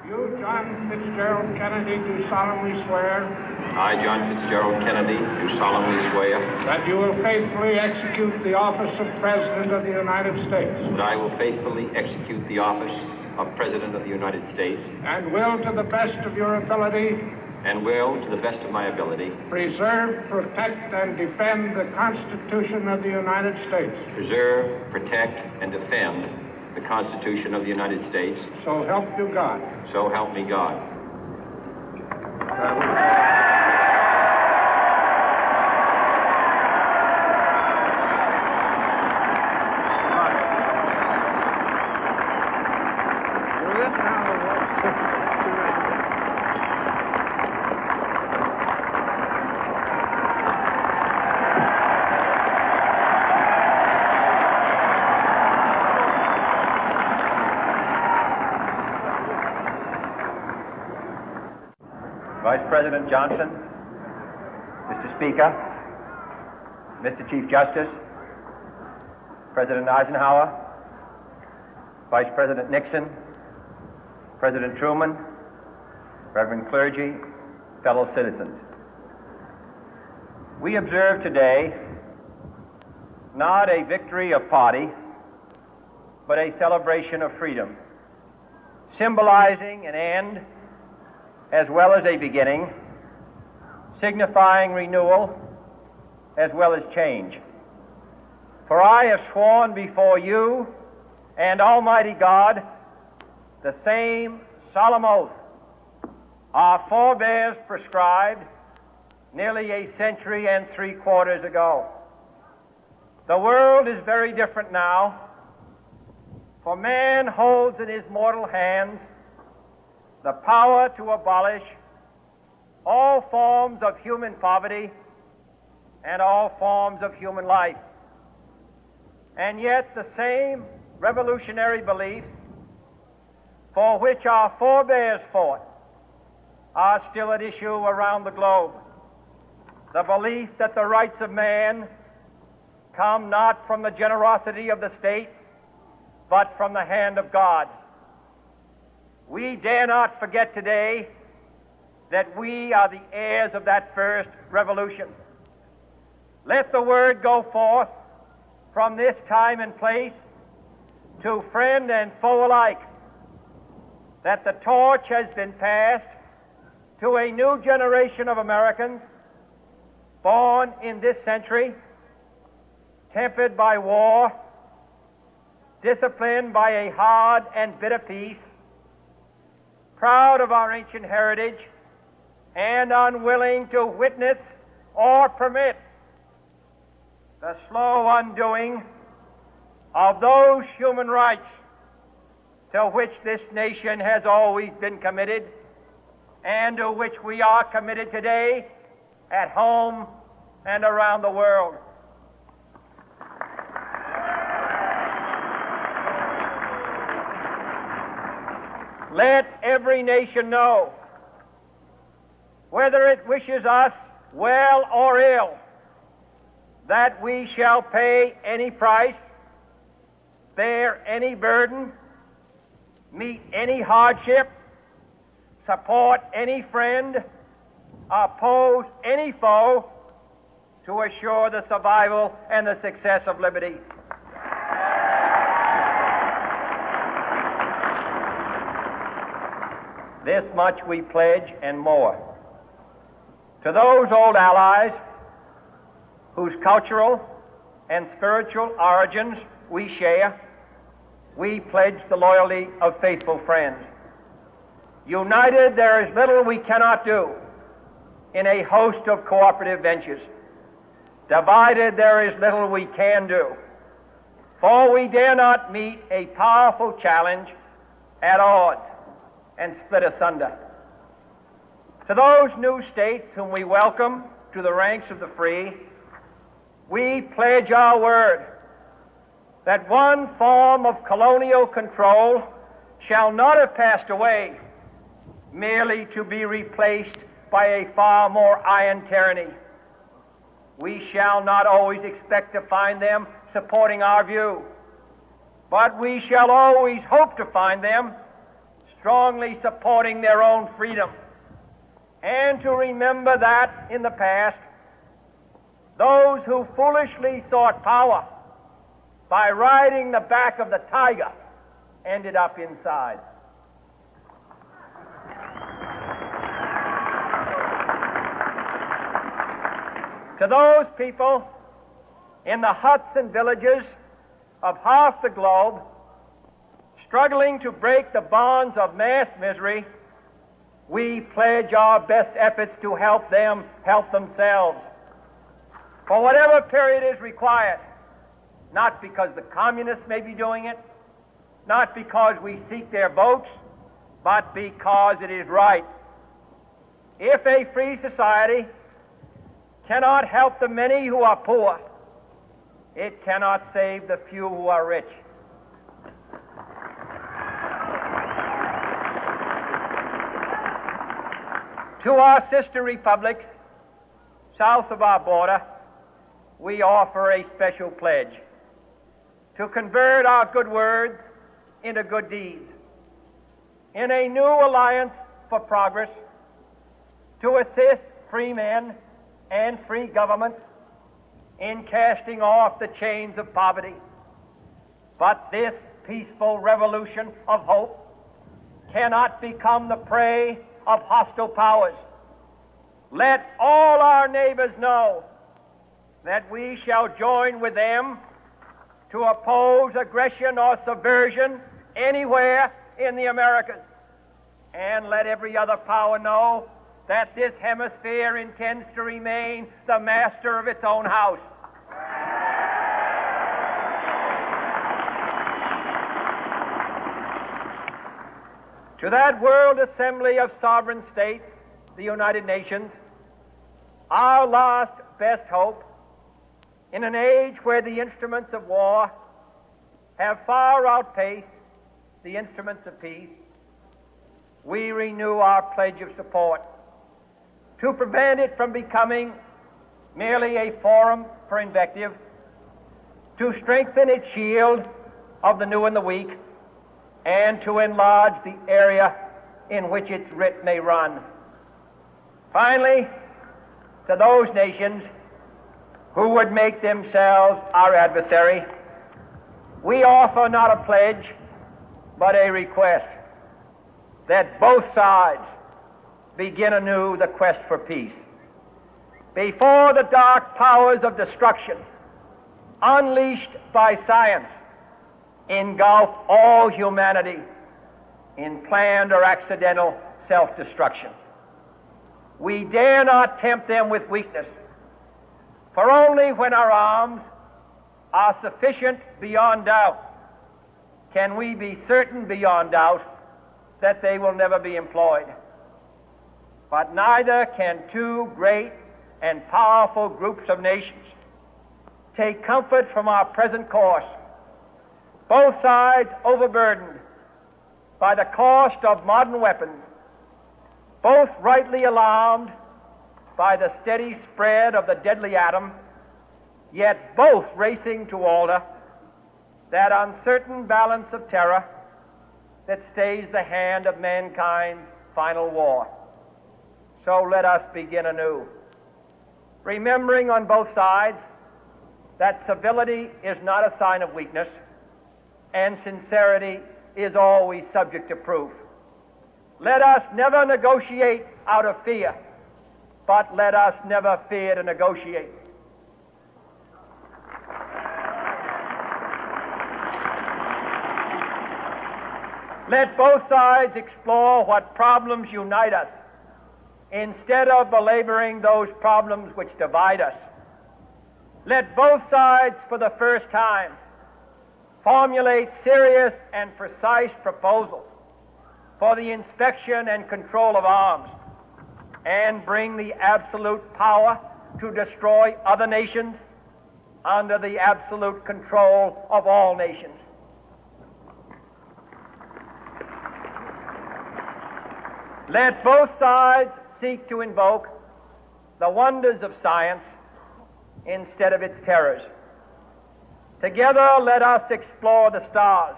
You, John Fitzgerald Kennedy, do solemnly swear. I, John Fitzgerald Kennedy, do solemnly swear. That you will faithfully execute the office of President of the United States. That I will faithfully execute the office of President of the United States. And will, to the best of your ability. And will, to the best of my ability. Preserve, protect, and defend the Constitution of the United States. Preserve, protect, and defend the Constitution of the United States. So help you God. So help me God. Vice President Johnson, Mr. Speaker, Mr. Chief Justice, President Eisenhower, Vice President Nixon, President Truman, Reverend clergy, fellow citizens. We observe today not a victory of party, but a celebration of freedom, symbolizing an end as well as a beginning, signifying renewal as well as change. For I have sworn before you and Almighty God the same solemn oath our forebears prescribed nearly a century and 3/4 ago. The world is very different now, for man holds in his mortal hands the power to abolish all forms of human poverty and all forms of human life. And yet the same revolutionary beliefs for which our forebears fought are still at issue around the globe. The belief that the rights of man come not from the generosity of the state, but from the hand of God. We dare not forget today that we are the heirs of that first revolution. Let the word go forth from this time and place to friend and foe alike that the torch has been passed to a new generation of Americans born in this century, tempered by war, disciplined by a hard and bitter peace, proud of our ancient heritage, and unwilling to witness or permit the slow undoing of those human rights to which this nation has always been committed and to which we are committed today at home and around the world. Let every nation know, whether it wishes us well or ill, that we shall pay any price, bear any burden, meet any hardship, support any friend, oppose any foe to assure the survival and the success of liberty. This much we pledge and more. To those old allies whose cultural and spiritual origins we share, we pledge the loyalty of faithful friends. United, there is little we cannot do in a host of cooperative ventures. Divided, there is little we can do, for we dare not meet a powerful challenge at odds and split asunder. To those new states whom we welcome to the ranks of the free, we pledge our word that one form of colonial control shall not have passed away, merely to be replaced by a far more iron tyranny. We shall not always expect to find them supporting our view, but we shall always hope to find them strongly supporting their own freedom, and to remember that in the past, those who foolishly sought power by riding the back of the tiger ended up inside. To those people in the huts and villages of half the globe struggling to break the bonds of mass misery, we pledge our best efforts to help them help themselves for whatever period is required, not because the communists may be doing it, not because we seek their votes, but because it is right. If a free society cannot help the many who are poor, it cannot save the few who are rich. To our sister republics south of our border, we offer a special pledge to convert our good words into good deeds, in a new alliance for progress, to assist free men and free governments in casting off the chains of poverty. But this peaceful revolution of hope cannot become the prey of hostile powers. Let all our neighbors know that we shall join with them to oppose aggression or subversion anywhere in the Americas. And let every other power know that this hemisphere intends to remain the master of its own house. To that World Assembly of Sovereign States, the United Nations, our last best hope, in an age where the instruments of war have far outpaced the instruments of peace, we renew our pledge of support to prevent it from becoming merely a forum for invective, to strengthen its shield of the new and the weak, and to enlarge the area in which its writ may run. Finally, to those nations who would make themselves our adversary, we offer not a pledge, but a request that both sides begin anew the quest for peace. Before the dark powers of destruction, unleashed by science, engulf all humanity in planned or accidental self-destruction, we dare not tempt them with weakness, for only when our arms are sufficient beyond doubt can we be certain beyond doubt that they will never be employed. But neither can two great and powerful groups of nations take comfort from our present course, both sides overburdened by the cost of modern weapons, both rightly alarmed by the steady spread of the deadly atom, yet both racing to alter that uncertain balance of terror that stays the hand of mankind's final war. So let us begin anew, remembering on both sides that civility is not a sign of weakness, and sincerity is always subject to proof. Let us never negotiate out of fear, but let us never fear to negotiate. Let both sides explore what problems unite us, instead of belaboring those problems which divide us. Let both sides, for the first time, formulate serious and precise proposals for the inspection and control of arms, and bring the absolute power to destroy other nations under the absolute control of all nations. Let both sides seek to invoke the wonders of science instead of its terrors. Together, let us explore the stars.